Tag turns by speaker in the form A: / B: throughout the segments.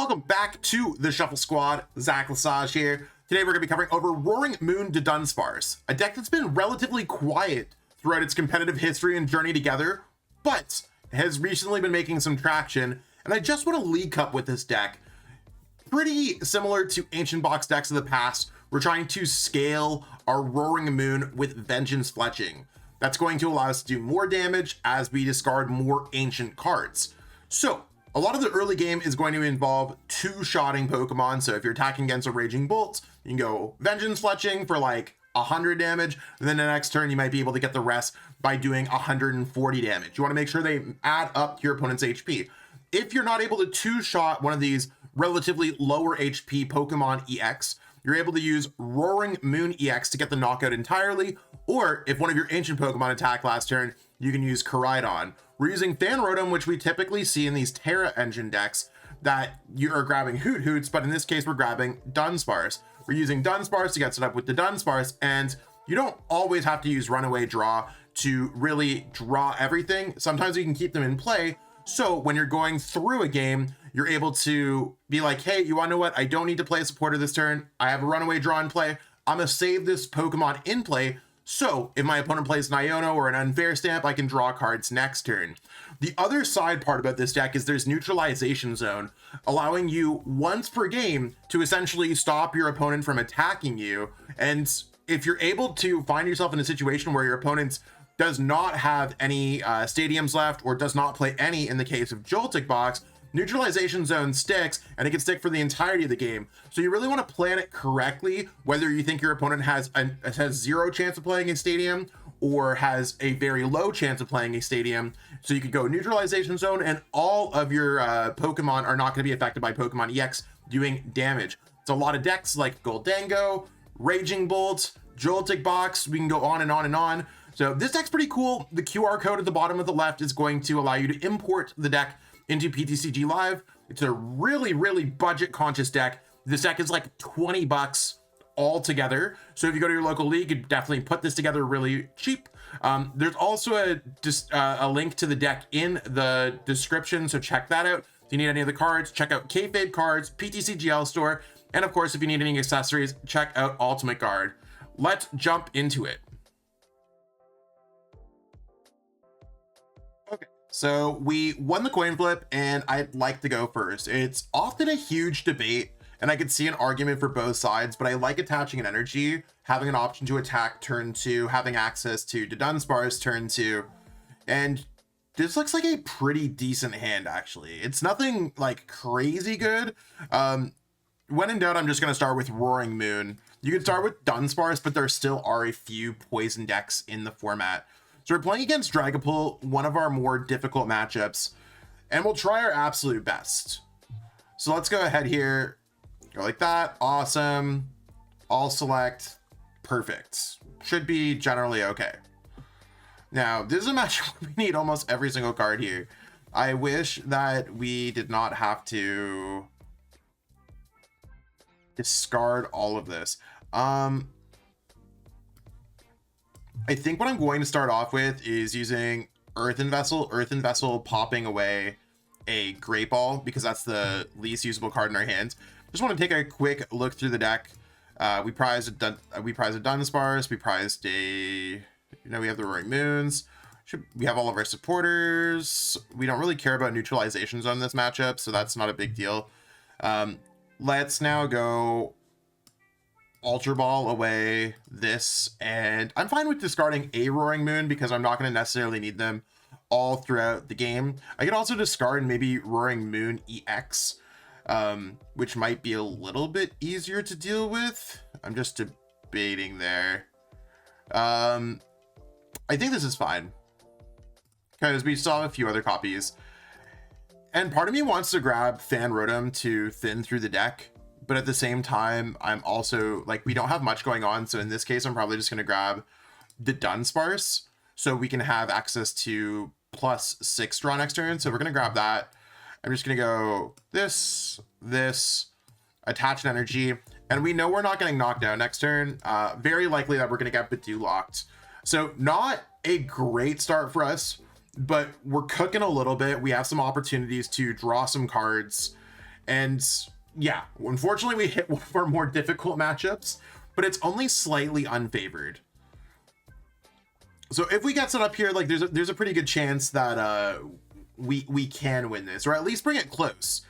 A: Welcome back to the Shuffle Squad. Zach Lesage here. Today we're going to be covering over Roaring Moon Dudunsparce, a deck that's been relatively quiet throughout its competitive history and journey together, but has recently been making some traction, and I just want to League Cup with this deck. Pretty similar to Ancient Box decks of the past, we're trying to scale our Roaring Moon with Vengeance Fletching. That's going to allow us to do more damage as we discard more ancient cards. So, a lot of the early game is going to involve two-shotting Pokemon. So if you're attacking against a Raging Bolt, you can go Vengeance Fletching for like 100 damage. And then the next turn, you might be able to get the rest by doing 140 damage. You want to make sure they add up to your opponent's HP. If you're not able to two-shot one of these relatively lower HP Pokemon EX, you're able to use Roaring Moon EX to get the knockout entirely. Or if one of your ancient Pokemon attack last turn, you can use Koraidon. We're using Fan Rotom, which we typically see in these Terra Engine decks that you are grabbing Hoot Hoots, but in this case, we're grabbing Dudunsparce. We're using Dudunsparce to get set up with the Dudunsparce, and you don't always have to use Runaway Draw to really draw everything. Sometimes you can keep them in play, so when you're going through a game, you're able to be like, hey, you wanna know what? I don't need to play a supporter this turn. I have a Runaway Draw in play. I'm gonna save this Pokemon in play, so if my opponent plays an Iono or an Unfair Stamp, I can draw cards next turn. The other side part about this deck is there's Neutralization Zone, allowing you once per game to essentially stop your opponent from attacking you. And if you're able to find yourself in a situation where your opponent does not have any stadiums left or does not play any in the case of Joltik Box, Neutralization Zone sticks, and it can stick for the entirety of the game. So you really want to plan it correctly, whether you think your opponent has zero chance of playing a stadium or has a very low chance of playing a stadium. So you could go Neutralization Zone, and all of your Pokemon are not going to be affected by Pokemon EX doing damage. It's a lot of decks like Gholdengo, Raging Bolt, Joltik Box. We can go on and on and on. So this deck's pretty cool. The QR code at the bottom of the left is going to allow you to import the deck into PTCG Live. It's a really budget conscious deck. This deck is like 20 bucks all together. So if you go to your local league, you definitely put this together really cheap. There's also a link to the deck in the description, so check that out. If you need any of the cards, check out Kayfabe Cards, PTCGL Store, and of course, if you need any accessories, check out Ultimate Guard. Let's jump into it. So we won the coin flip, and I'd like to go first. It's often a huge debate, and I could see an argument for both sides, but I like attaching an energy, having an option to attack turn 2, having access to Dudunsparce turn 2, and this looks like a pretty decent hand, actually. It's nothing like crazy good. When in doubt, I'm just going to start with Roaring Moon. You could start with Dudunsparce, but there still are a few poison decks in the format. So we're playing against Dragapult, one of our more difficult matchups, and we'll try our absolute best. So let's go ahead here, go like that, awesome, all select, perfect. Should be generally okay. Now, this is a matchup where we need almost every single card here. I wish that we did not have to discard all of this. I think what I'm going to start off with is using Earthen Vessel popping away a Great Ball because that's the least usable card in our hands. Just want to take a quick look through the deck. We prized a Dudunsparce, we prized we have the Roaring Moons. We have all of our supporters. We don't really care about Neutralization Zone in this matchup, so that's not a big deal. Let's now go Ultra Ball away this, and I'm fine with discarding a Roaring Moon because I'm not going to necessarily need them all throughout the game. I could also discard maybe Roaring Moon EX, which might be a little bit easier to deal with. I'm just debating there. I think this is fine because we still have a few other copies, and part of me wants to grab Fan Rotom to thin through the deck. But at the same time, I'm also like, we don't have much going on. So in this case, I'm probably just going to grab the Dudunsparce so we can have access to +6 draw next turn. So we're going to grab that. I'm just going to go this, attach an energy. And we know we're not getting knocked out next turn. Very likely that we're going to get Bidoo locked. So not a great start for us, but we're cooking a little bit. We have some opportunities to draw some cards. And yeah, unfortunately we hit one of our more difficult matchups, but it's only slightly unfavored. So if we get set up here, like there's a pretty good chance that we can win this, or at least bring it close.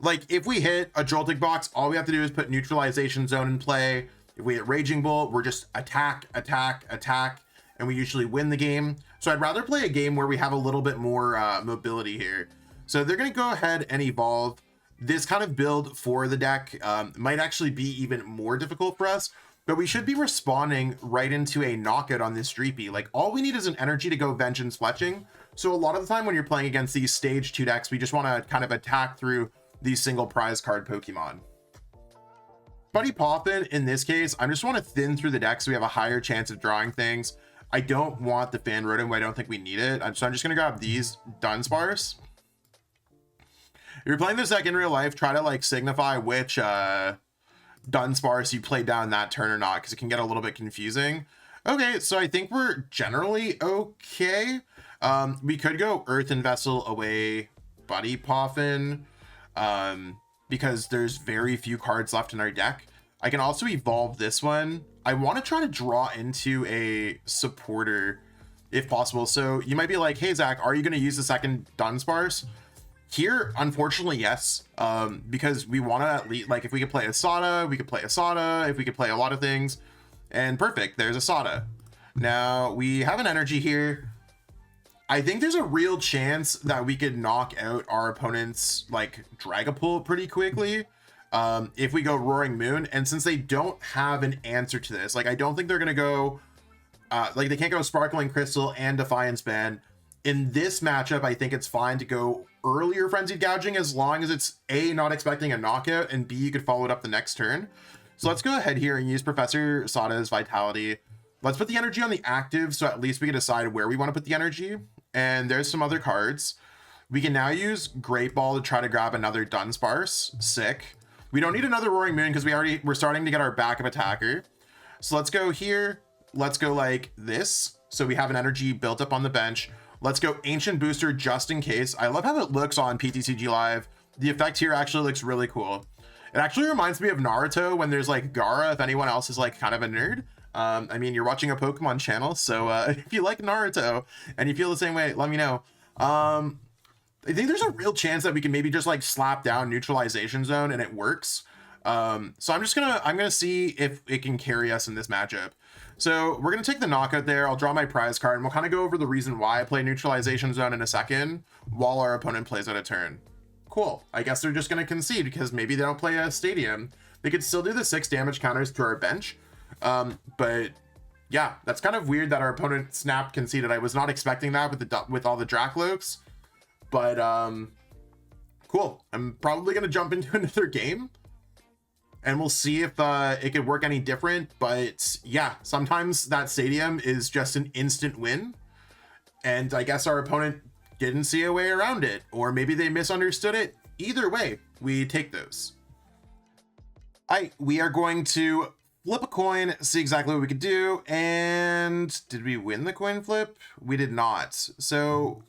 A: Like if we hit a Joltik box, all we have to do is put neutralization zone in play. If we hit Raging Bolt, we're just attack, attack, attack, and we usually win the game. So I'd rather play a game where we have a little bit more mobility here. So they're going to go ahead and evolve. This kind of build for the deck might actually be even more difficult for us, but we should be responding right into a knockout on this Dreepy. Like all we need is an energy to go Vengeance Fletching. So a lot of the time when you're playing against these stage 2 decks, we just want to kind of attack through these single prize card Pokemon. Buddy Poppin, in this case, I just want to thin through the deck so we have a higher chance of drawing things. I don't want the Fan Rotom, but I don't think we need it. So I'm just going to grab these Dudunsparce. If you're playing this deck in real life, try to like signify which Dudunsparce you play down that turn or not, because it can get a little bit confusing. Okay, so I think we're generally okay. We could go Earthen Vessel away Buddy Poffin, because there's very few cards left in our deck. I can also evolve this one. I want to try to draw into a supporter if possible. So you might be like, hey Zach, are you going to use the second Dudunsparce? Here, unfortunately, yes, because we want to at least, like, if we could play Asada, we could play Asada, if we could play a lot of things, and perfect, there's Asada. Now, we have an energy here. I think there's a real chance that we could knock out our opponent's, like, Dragapult pretty quickly if we go Roaring Moon, and since they don't have an answer to this, like, I don't think they're going to go, like, they can't go Sparkling Crystal and Defiance Band. In this matchup, I think it's fine to go earlier Frenzied Gouging as long as it's A, not expecting a knockout, and B, you could follow it up the next turn. So let's go ahead here and use Professor Sada's Vitality. Let's put the energy on the active, so at least we can decide where we want to put the energy. And there's some other cards. We can now use Great Ball to try to grab another Dudunsparce. Sick. We don't need another Roaring Moon because we're starting to get our backup attacker. So let's go here. Let's go like this. So we have an energy built up on the bench. Let's go Ancient Booster just in case. I love how it looks on PTCG Live. The effect here actually looks really cool. It actually reminds me of Naruto when there's like Gaara, if anyone else is like kind of a nerd. I mean, you're watching a Pokemon channel, so if you like Naruto and you feel the same way, let me know. I think there's a real chance that we can maybe just like slap down Neutralization Zone and it works. So I'm gonna see if it can carry us in this matchup. So we're gonna take the knockout there. I'll draw my prize card and we'll kind of go over the reason why I play Neutralization Zone in a second while our opponent plays out a turn. Cool. I guess they're just gonna concede because maybe they don't play a Stadium. They could still do the 6 damage counters to our bench. But yeah, that's kind of weird that our opponent snapped conceded. I was not expecting that with all the Draclokes, but cool. I'm probably gonna jump into another game and we'll see if it could work any different. But yeah, sometimes that Stadium is just an instant win, and I guess our opponent didn't see a way around it, or maybe they misunderstood it. Either way, we take those. We are going to flip a coin, see exactly what we could do. And did we win the coin flip? We did not. So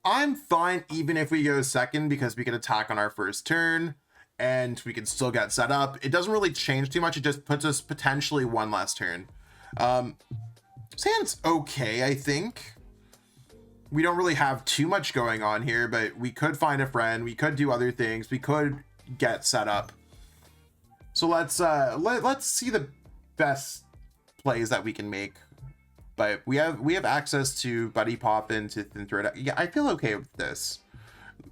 A: I'm fine even if we go second because we could attack on our first turn and we can still get set up. It doesn't really change too much. It just puts us potentially one less turn. Hand's okay, I think. We don't really have too much going on here, but we could find a friend. We could do other things. We could get set up. So let's see the best plays that we can make. But we have access to Buddy Poppin to thin throw it. Yeah, I feel okay with this.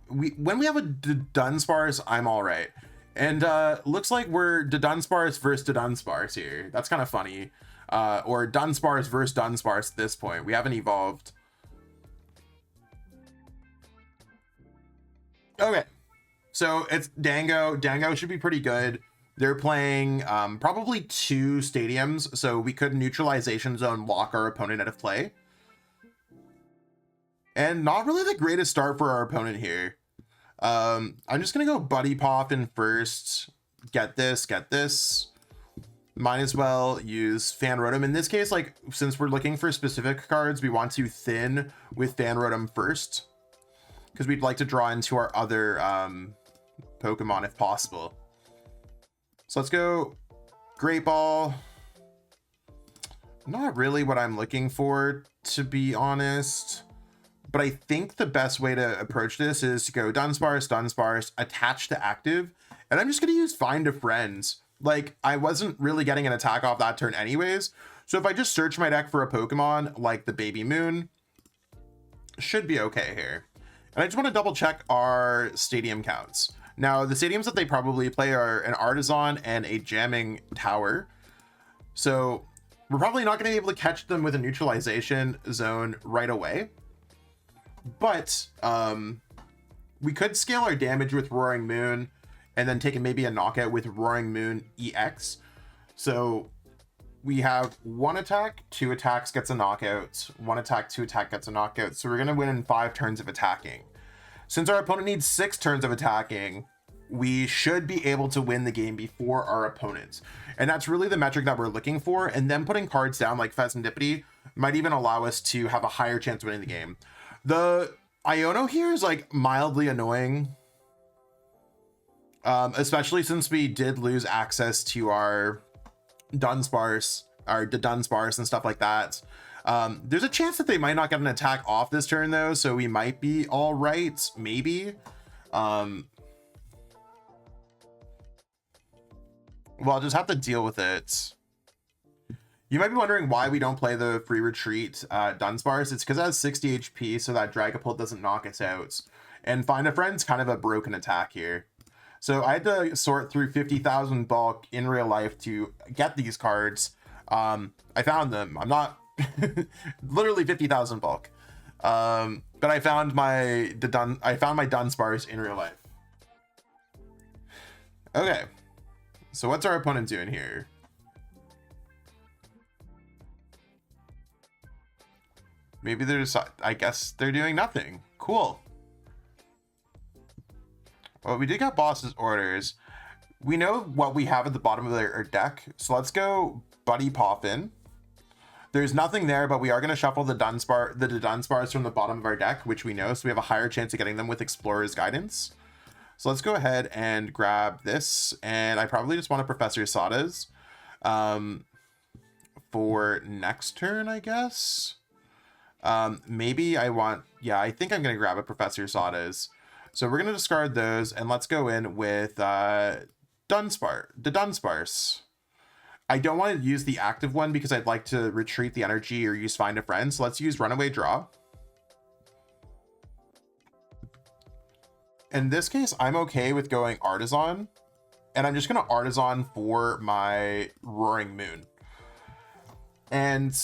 A: When we have a Dudunsparce, I'm all right. And looks like we're Dudunsparce versus Dudunsparce here. That's kind of funny. Or Dunsparce versus Dunsparce at this point. We haven't evolved. Okay, so it's Dango. Dango should be pretty good. They're playing probably 2 Stadiums, so we could Neutralization Zone lock our opponent out of play. And not really the greatest start for our opponent here. I'm just gonna go Buddy Poppin first. Get this. Might as well use Fan Rotom. In this case, like, since we're looking for specific cards, we want to thin with Fan Rotom first, because we'd like to draw into our other Pokemon if possible. So let's go Great Ball. Not really what I'm looking for, to be honest. But I think the best way to approach this is to go Dunsparce, attach to active, and I'm just going to use Find a Friend. Like, I wasn't really getting an attack off that turn anyways, so if I just search my deck for a Pokemon like the Baby Moon, should be okay here. And I just want to double check our stadium counts. Now, the stadiums that they probably play are an Artisan and a Jamming Tower, so we're probably not going to be able to catch them with a neutralization zone right away. But we could scale our damage with Roaring Moon and then take maybe a knockout with Roaring Moon EX. So we have 1 attack, 2 attacks gets a knockout, 1 attack, 2 attack gets a knockout. So we're going to win in 5 turns of attacking. Since our opponent needs 6 turns of attacking, we should be able to win the game before our opponents. And that's really the metric that we're looking for. And then putting cards down like Pheasantipity might even allow us to have a higher chance of winning the game. The Iono here is like mildly annoying, especially since we did lose access to our Dunsparce, our Dudunsparce and stuff like that. There's a chance that they might not get an attack off this turn though, so we might be all right, maybe. Well, I'll just have to deal with it. You might be wondering why we don't play the free retreat Dunsparce. It's because it has 60 HP, so that Dragapult doesn't knock us out. And Find a Friend's kind of a broken attack here. So I had to sort through 50,000 bulk in real life to get these cards. I found them. I'm not literally 50,000 bulk. But I found my Dunsparce in real life. Okay. So what's our opponent doing here? Maybe they're just, I guess they're doing nothing. Cool. Well, we did get boss's orders. We know what we have at the bottom of our deck. So let's go Buddy Poffin. There's nothing there, but we are going to shuffle the Dudunsparce from the bottom of our deck, which we know. So we have a higher chance of getting them with Explorer's Guidance. So let's go ahead and grab this. And I probably just want a Professor Sada's for next turn, I guess. Maybe I want, yeah, I think I'm going to grab a Professor Sada's. So we're going to discard those and let's go in with Dudunsparce. I don't want to use the active one because I'd like to retreat the energy or use Find a Friend. So let's use Runaway Draw. In this case, I'm okay with going Artisan. And I'm just going to Artisan for my Roaring Moon. And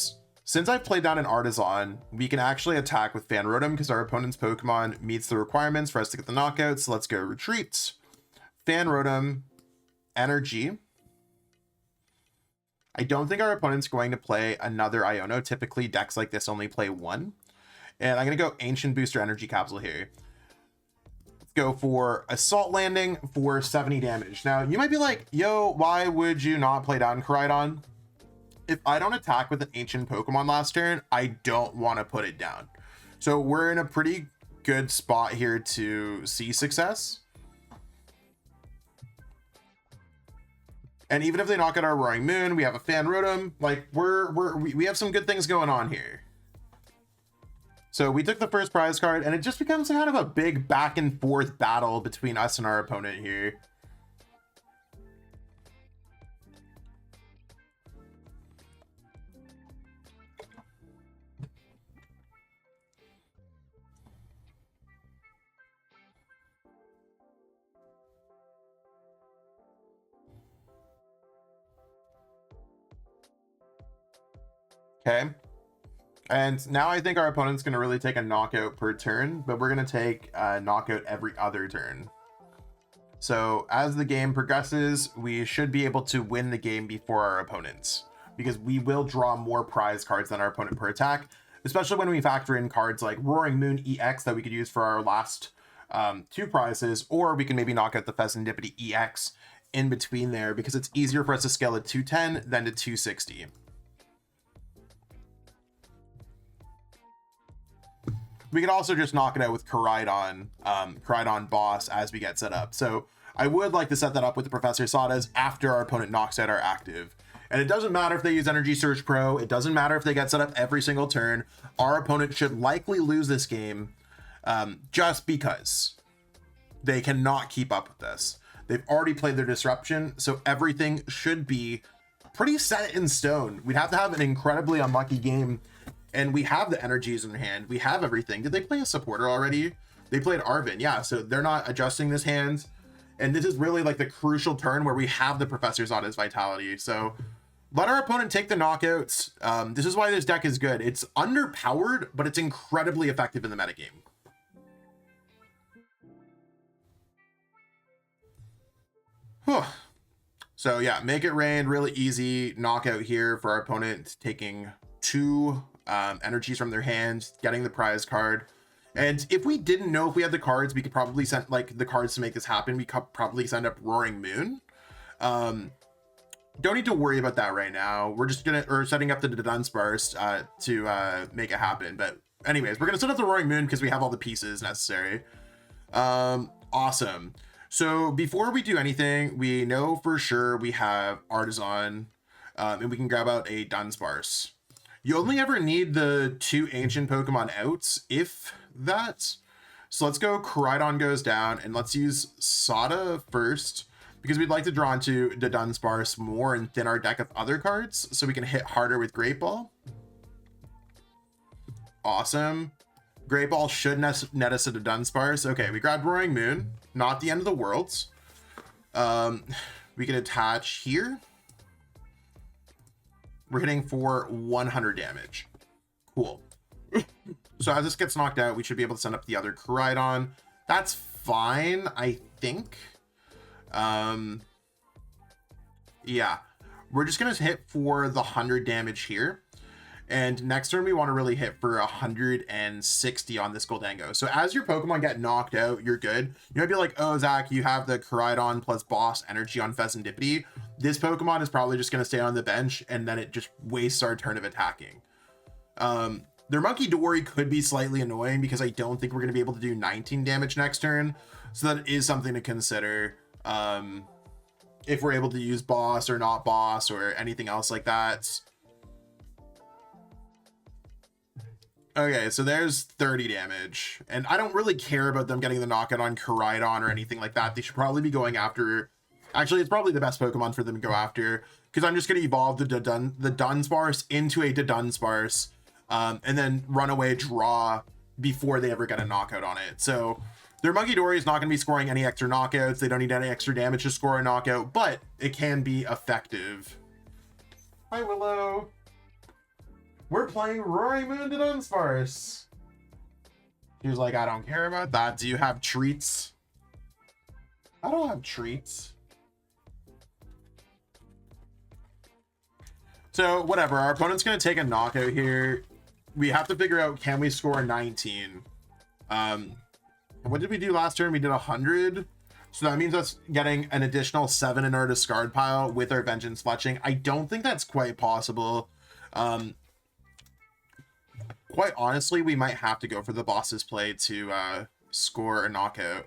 A: since I've played down an Artisan, we can actually attack with Fan Rotom because our opponent's Pokemon meets the requirements for us to get the knockout. So let's go Retreat. Fan Rotom, Energy. I don't think our opponent's going to play another Iono. Typically, decks like this only play 1. And I'm going to go Ancient Booster Energy Capsule here. Let's go for Assault Landing for 70 damage. Now, you might be like, yo, why would you not play down Koraidon? If I don't attack with an ancient Pokemon last turn, I don't want to put it down. So we're in a pretty good spot here to see success. And even if they knock out our Roaring Moon, we have a Fan Rotom. Like we have some good things going on here. So we took the first prize card, and it just becomes kind of a big back and forth battle between us and our opponent here. Okay, and now I think our opponent's going to really take a knockout per turn, but we're going to take a knockout every other turn. So as the game progresses, we should be able to win the game before our opponents, because we will draw more prize cards than our opponent per attack, especially when we factor in cards like Roaring Moon EX that we could use for our last 2 prizes, or we can maybe knock out the Pheasantipity EX in between there, because it's easier for us to scale at 210 than to 260. We could also just knock it out with Koraidon, Koraidon boss as we get set up. So I would like to set that up with the Professor Sadas after our opponent knocks out our active. And it doesn't matter if they use Energy Surge Pro. It doesn't matter if they get set up every single turn. Our opponent should likely lose this game just because they cannot keep up with this. They've already played their disruption, so everything should be pretty set in stone. We'd have to have an incredibly unlucky game, and we have the energies in hand. We have everything. Did they play a supporter already? They played Arvin, yeah, so they're not adjusting this hand. And this is really like the crucial turn where we have the Professor's on his Vitality. So let our opponent take the knockouts. This is why this deck is good. It's underpowered, but it's incredibly effective in the metagame. Whew. So yeah, make it rain, really easy knockout here for our opponent, taking 2 energies from their hand, getting the prize card. And if we didn't know if we had the cards, we could probably send like the cards to make this happen. We could probably send up Roaring Moon. Don't need to worry about that right now. We're just setting up the Dudunsparce to make it happen. But anyways, we're gonna set up the Roaring Moon because we have all the pieces necessary. Awesome. So before we do anything, we know for sure we have Artisan, and we can grab out a Dudunsparce. You only ever need the 2 ancient Pokemon out, if that. So let's go Koraidon goes down, and let's use Sada first, because we'd like to draw into the Dudunsparce more and thin our deck of other cards, so we can hit harder with Great Ball. Awesome. Great Ball should net us a Dudunsparce. Okay, we grabbed Roaring Moon. Not the end of the world. We can attach here. We're hitting for 100 damage. Cool. So as this gets knocked out, we should be able to send up the other Koraidon. That's fine, I think. Yeah. We're just going to hit for the 100 damage here. And next turn, we want to really hit for 160 on this Gholdengo. So as your Pokemon get knocked out, you're good. You might be like, oh, Zach, you have the Koraidon plus Boss Energy on Pheasantipity. This Pokemon is probably just going to stay on the bench, and then it just wastes our turn of attacking. Their Monkey Dory could be slightly annoying because I don't think we're going to be able to do 19 damage next turn. So that is something to consider. If we're able to use Boss or not Boss or anything else like that. Okay, so there's 30 damage, and I don't really care about them getting the knockout on Koraidon or anything like that. They should probably be going after, actually, it's probably the best Pokemon for them to go after, because I'm just going to evolve the Dudunsparce into a Dudunsparce, and then run away draw before they ever get a knockout on it. So their Monkey Dory is not going to be scoring any extra knockouts. They don't need any extra damage to score a knockout, but it can be effective. Hi, Willow. We're playing Roaring Moon Dudunsparce. He was like, I don't care about that. Do you have treats? I don't have treats. So whatever, our opponent's gonna take a knockout here. We have to figure out, can we score 19? What did we do last turn? We did 100. So that means us getting an additional 7 in our discard pile with our Vengeance Fletching. I don't think that's quite possible. Quite honestly, we might have to go for the boss's play to score a knockout.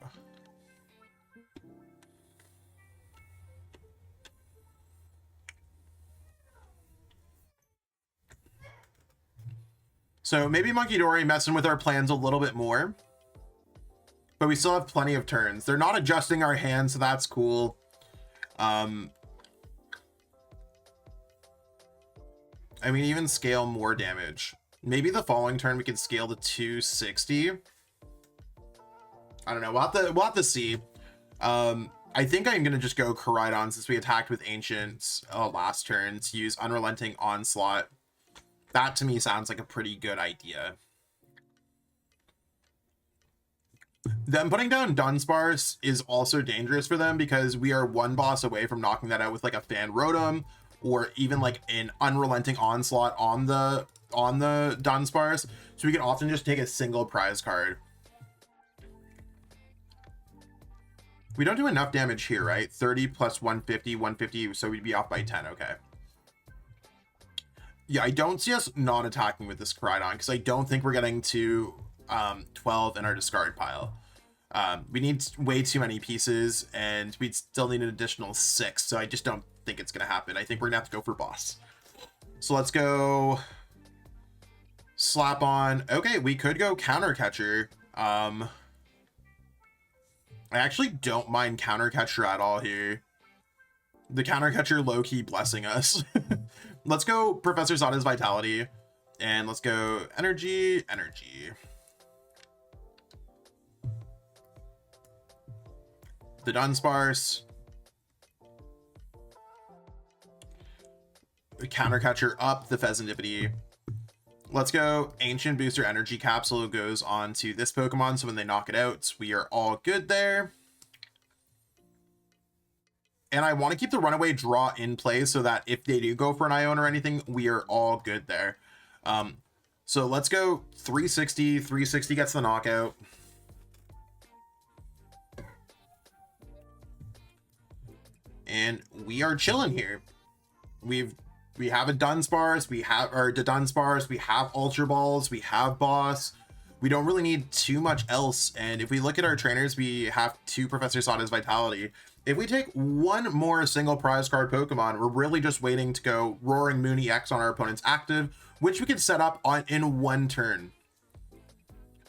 A: So maybe Monkey Dory messing with our plans a little bit more. But we still have plenty of turns. They're not adjusting our hand, so that's cool. I mean, even scale more damage. Maybe the following turn we could scale to 260. I don't know. We'll have to see. I think I'm going to just go Koraidon since we attacked with Ancient last turn to use Unrelenting Onslaught. That to me sounds like a pretty good idea. Them putting down Dunsparce is also dangerous for them because we are one boss away from knocking that out with like a Fan Rotom or even like an Unrelenting Onslaught on the Dunsparce. So we can often just take a single prize card. We don't do enough damage here, right? 30 plus 150, 150, so we'd be off by 10, okay. Yeah, I don't see us not attacking with this Koraidon because I don't think we're getting to 12 in our discard pile. We need way too many pieces, and we'd still need an additional 6, so I just don't think it's going to happen. I think we're going to have to go for boss. So let's go slap on. Okay, we could go counter catcher. I actually don't mind counter catcher at all here. The counter catcher low-key blessing us. Let's go Professor Zada's Vitality, and let's go energy. The Dudunsparce. Counter catcher up the Pheasantipity. Let's go Ancient Booster Energy Capsule goes on to this Pokemon, so when they knock it out, we are all good there. And I want to keep the Runaway Draw in play so that if they do go for an Ione or anything, we are all good there. So let's go 360. 360 gets the knockout. And we are chilling here. We have a Dunsparce, we have our Dudunsparce, we have Ultra Balls, we have Boss. We don't really need too much else. And if we look at our trainers, we have 2 Professor Zada's Vitality. If we take one more single prize card Pokemon, we're really just waiting to go Roaring Moon EX on our opponent's active, which we can set up in 1 turn.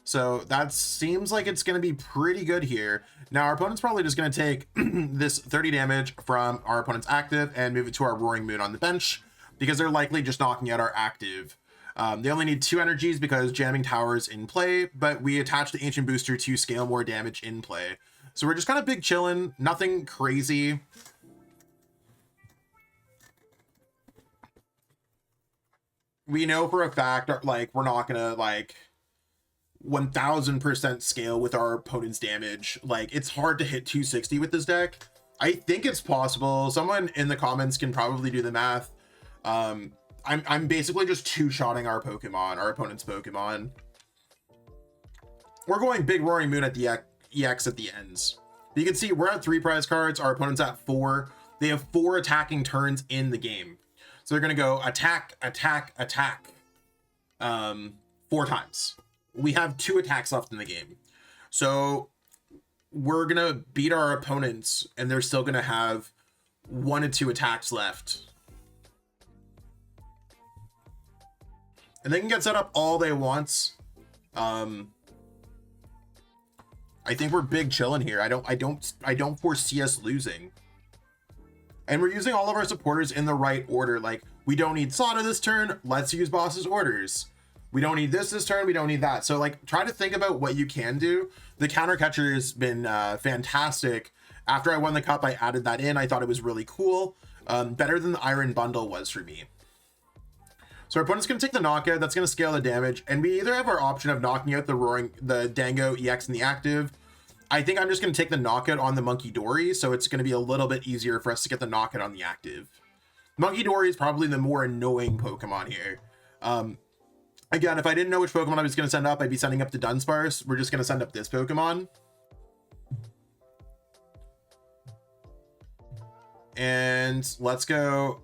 A: So that seems like it's going to be pretty good here. Now our opponent's probably just going to take this 30 damage from our opponent's active and move it to our Roaring Moon on the bench, because they're likely just knocking out our active. They only need 2 energies because Jamming Tower is in play, but we attach the Ancient Booster to scale more damage in play. So we're just kind of big chilling, nothing crazy. We know for a fact, like, we're not gonna, like, 1000% scale with our opponent's damage. Like, it's hard to hit 260 with this deck. I think it's possible. Someone in the comments can probably do the math. I'm basically just 2-shotting our Pokemon, our opponent's Pokemon. We're going big Roaring Moon at the EX at the ends. You can see we're at 3 prize cards, our opponent's at 4. They have 4 attacking turns in the game. So they're gonna go attack, attack, attack 4 times. We have 2 attacks left in the game. So we're gonna beat our opponents and they're still gonna have 1 to 2 attacks left. And they can get set up all they want. I think we're big chilling here. I don't foresee us losing. And we're using all of our supporters in the right order. Like, we don't need Sada this turn, let's use Boss's orders. We don't need this turn, we don't need that. So, like, try to think about what you can do. The counter catcher has been fantastic. After I won the cup, I added that in. I thought it was really cool. Better than the Iron Bundle was for me. So our opponent's going to take the knockout. That's going to scale the damage. And we either have our option of knocking out the Dango EX in the active. I think I'm just going to take the knockout on the Monkey Dory. So it's going to be a little bit easier for us to get the knockout on the active. Monkey Dory is probably the more annoying Pokemon here. Again, if I didn't know which Pokemon I was going to send up, I'd be sending up the Dudunsparce. We're just going to send up this Pokemon. And let's go.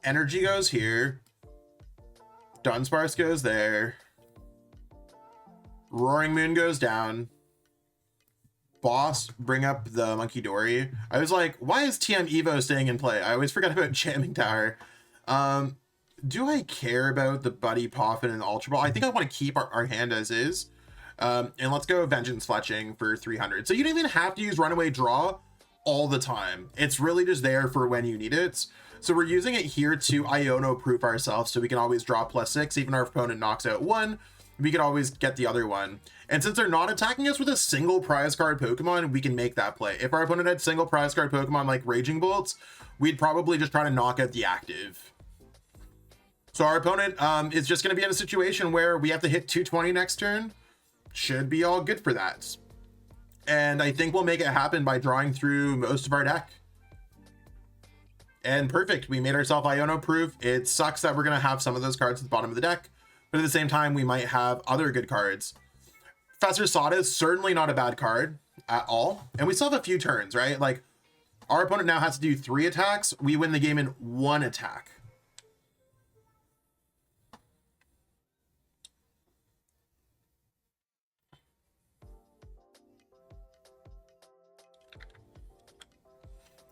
A: Energy goes here. Dudunsparce goes there. Roaring Moon goes down. Boss, bring up the Monkey Dory. I was like, why is TM Evo staying in play? I always forget about Jamming Tower. Do I care about the Buddy Poffin and the Ultra Ball? I think I want to keep our hand as is. And let's go Vengeance Fletching for 300. So you don't even have to use Runaway Draw all the time. It's really just there for when you need it. So we're using it here to Iono proof ourselves, so we can always draw +6. Even our opponent knocks out 1, we can always get the other one. And since they're not attacking us with a single prize card Pokemon, we can make that play. If our opponent had single prize card Pokemon like Raging Bolts, we'd probably just try to knock out the active. So our opponent is just going to be in a situation where we have to hit 220 next turn. Should be all good for that. And I think we'll make it happen by drawing through most of our deck. And perfect, we made ourselves Iono proof. It sucks that we're going to have some of those cards at the bottom of the deck, but at the same time, we might have other good cards. Professor Sada is certainly not a bad card at all. And we still have a few turns, right? Like, our opponent now has to do 3 attacks. We win the game in 1 attack.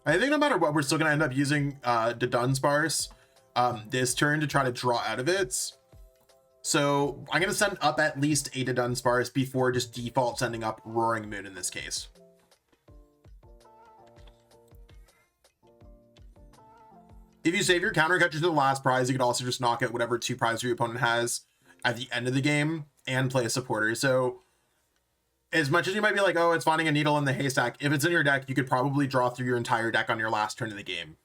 A: I think no matter what, we're still going to end up using Dudunsparce this turn to try to draw out of it. So I'm going to send up at least a Dudunsparce before just default sending up Roaring Moon in this case. If you save your counter catcher to the last prize, you could also just knock out whatever 2 prizes your opponent has at the end of the game and play a supporter. So as much as you might be like, oh, it's finding a needle in the haystack, if it's in your deck, you could probably draw through your entire deck on your last turn of the game.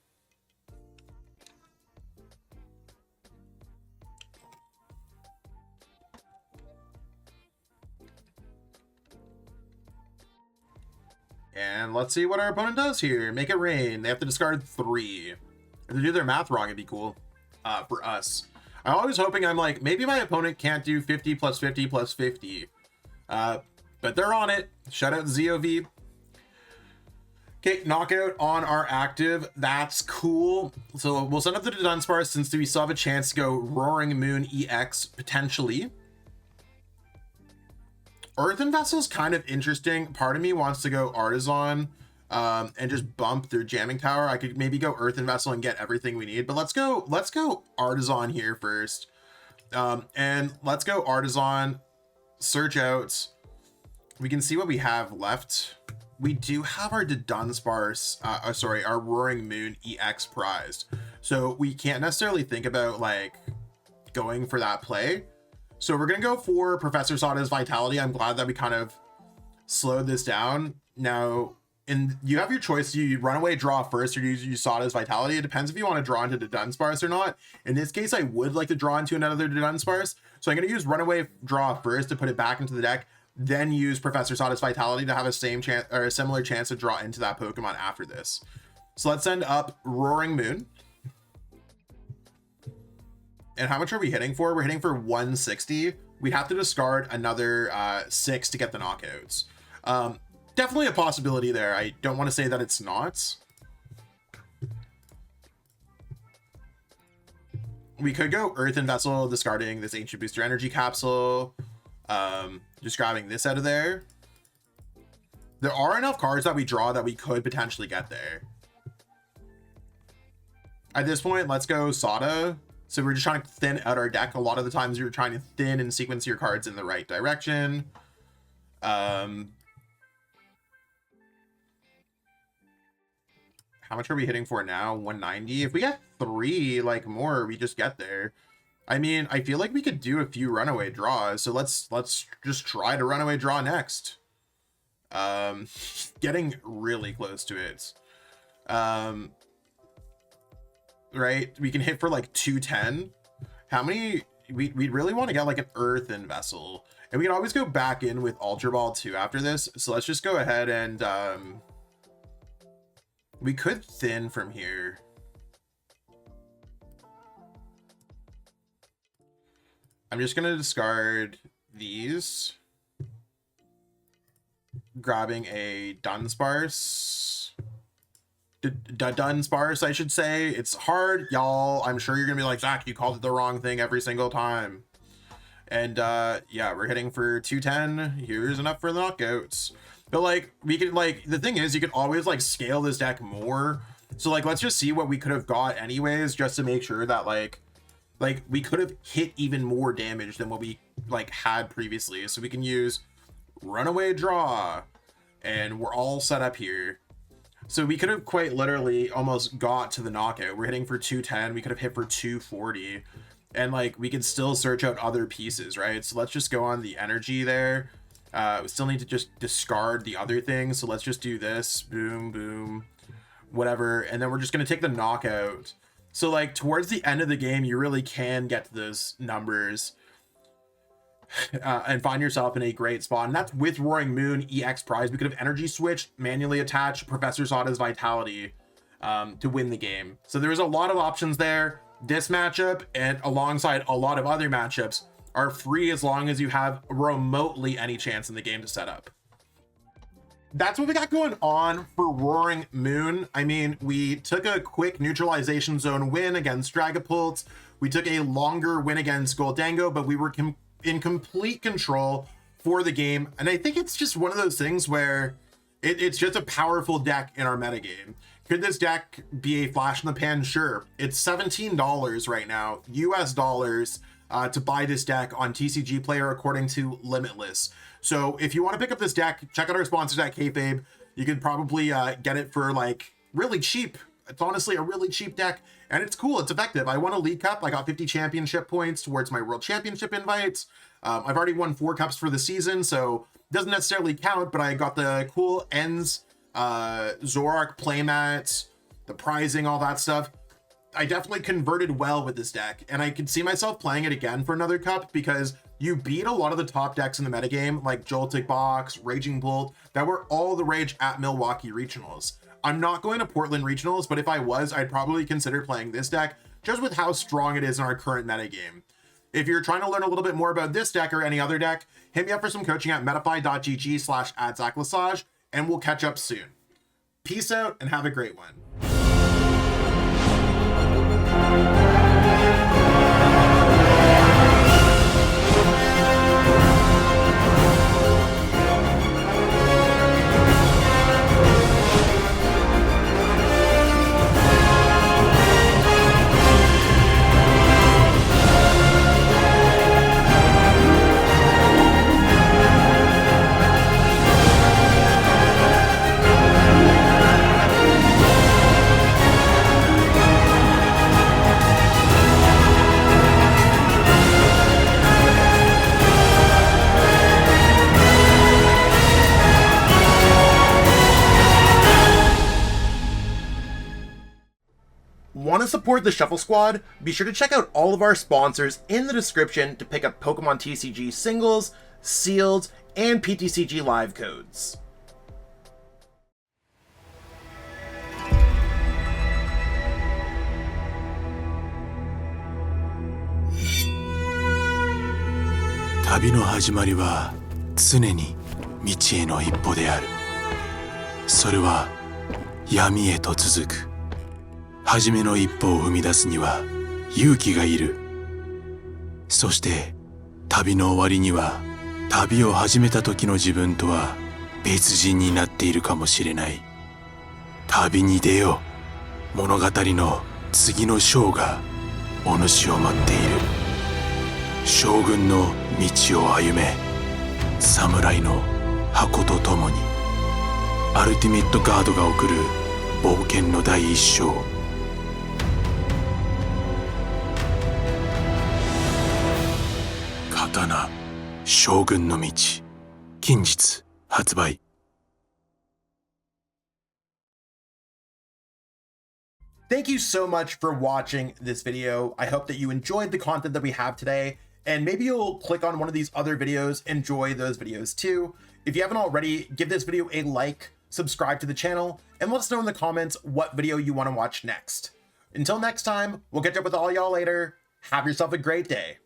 A: And let's see what our opponent does here. Make it rain. They have to discard 3. If they do their math wrong, it'd be cool for us. I'm always hoping, I'm like, maybe my opponent can't do 50 plus 50 plus 50. But they're on it. Shout out ZOV. Okay, knockout on our active. That's cool. So we'll send up the Dudunsparce since we still have a chance to go Roaring Moon EX potentially. Earthen Vessel's kind of interesting. Part of me wants to go Artisan and just bump their jamming tower. I could maybe go Earthen Vessel and get everything we need, but let's go Artisan here first. And let's go Artisan, search out. We can see what we have left. We do have our Dudunsparce, sorry, our Roaring Moon EX prized. So we can't necessarily think about like going for that play. So we're going to go for Professor Sada's Vitality. I'm glad that we kind of slowed this down. Now, you have your choice. You run away, draw first, or you use Sada's Vitality. It depends if you want to draw into Dudunsparce or not. In this case, I would like to draw into another Dudunsparce. So I'm going to use Runaway Draw first to put it back into the deck, then use Professor Sada's Vitality to have a similar chance to draw into that Pokemon after this. So let's send up Roaring Moon. And how much are we hitting for? We're hitting for 160. We'd have to discard another 6 to get the knockouts. Definitely a possibility there. I don't want to say that it's not. We could go Earthen Vessel, discarding this Ancient Booster Energy Capsule. Just grabbing this out of there. There are enough cards that we draw that we could potentially get there. At this point, let's go Sada. So we're just trying to thin out our deck. A lot of the times you're trying to thin and sequence your cards in the right direction. How much are we hitting for now? 190. If we get 3 like more, we just get there. I mean, I feel like we could do a few runaway draws. So let's just try to runaway draw next. Getting really close to it. Right, we can hit for like 210. How many? We really want to get like an Earthen Vessel, and we can always go back in with Ultra Ball 2 after this. So let's just go ahead and we could thin from here. I'm just gonna discard these, grabbing a Dunsparce. Dudunsparce, I should say. It's hard, y'all. I'm sure you're gonna be like, Zach, you called it the wrong thing every single time. And yeah, we're hitting for 210. Here's enough for the knockouts. But like, we could like, the thing is, you could always like scale this deck more. So like, let's just see what we could have got anyways, just to make sure that like we could have hit even more damage than what we like had previously. So we can use Runaway Draw, and we're all set up here. So we could have quite literally almost got to the knockout. We're hitting for 210. We could have hit for 240. And like, we could still search out other pieces, right? So let's just go on the energy there. We still need to just discard the other things. So let's just do this. Boom, boom, whatever. And then we're just going to take the knockout. So like towards the end of the game, you really can get to those numbers and find yourself in a great spot. And that's with Roaring Moon EX prize. We could have energy switched, manually attached Professor Sada's Vitality to win the game. So there's a lot of options there. This matchup and alongside a lot of other matchups are free as long as you have remotely any chance in the game to set up. That's what we got going on for Roaring Moon. I mean, we took a quick neutralization zone win against Dragapult. We took a longer win against Gholdengo, but we were in complete control for the game. And I think it's just one of those things where it's just a powerful deck in our metagame. Could this deck be a flash in the pan? Sure. It's $17 right now, US dollars, to buy this deck on TCG Player according to Limitless. So if you want to pick up this deck, check out our sponsors at Kayfabe. You could probably get it for like really cheap. It's honestly a really cheap deck, and it's cool. It's effective. I won a League Cup. I got 50 championship points towards my World Championship invites. I've already won 4 cups for the season, so it doesn't necessarily count, but I got the cool ends, Zorak playmats, the prizing, all that stuff. I definitely converted well with this deck, and I could see myself playing it again for another cup because you beat a lot of the top decks in the metagame, like Joltik Box, Raging Bolt, that were all the rage at Milwaukee Regionals. I'm not going to Portland Regionals, but if I was, I'd probably consider playing this deck just with how strong it is in our current metagame. If you're trying to learn a little bit more about this deck or any other deck, hit me up for some coaching at metafy.gg/@Zacklessage, and we'll catch up soon. Peace out and have a great one. Want to support the Shuffle Squad? Be sure to check out all of our sponsors in the description to pick up Pokemon TCG singles, sealed, and PTCG live codes.
B: Tabi no hajimari wa tsune ni michi e no ippo de aru. Sore wa yami e to tsuzuku. 初めの一歩を踏み出すには勇気がいる。そして旅の終わりには旅を始めた時の自分とは別人になっているかもしれない。旅に出よう。物語の次の章がお主を待っている。将軍の道を歩め。侍の箱とともに。アルティメットガードが送る冒険の第一章。刀将軍の道近日発売。
A: Thank you so much for watching this video. I hope that you enjoyed the content that we have today, and maybe you'll click on one of these other videos, enjoy those videos too. If you haven't already, give this video a like, subscribe to the channel, and let us know in the comments what video you want to watch next. Until next time, we'll catch up with all y'all later. Have yourself a great day.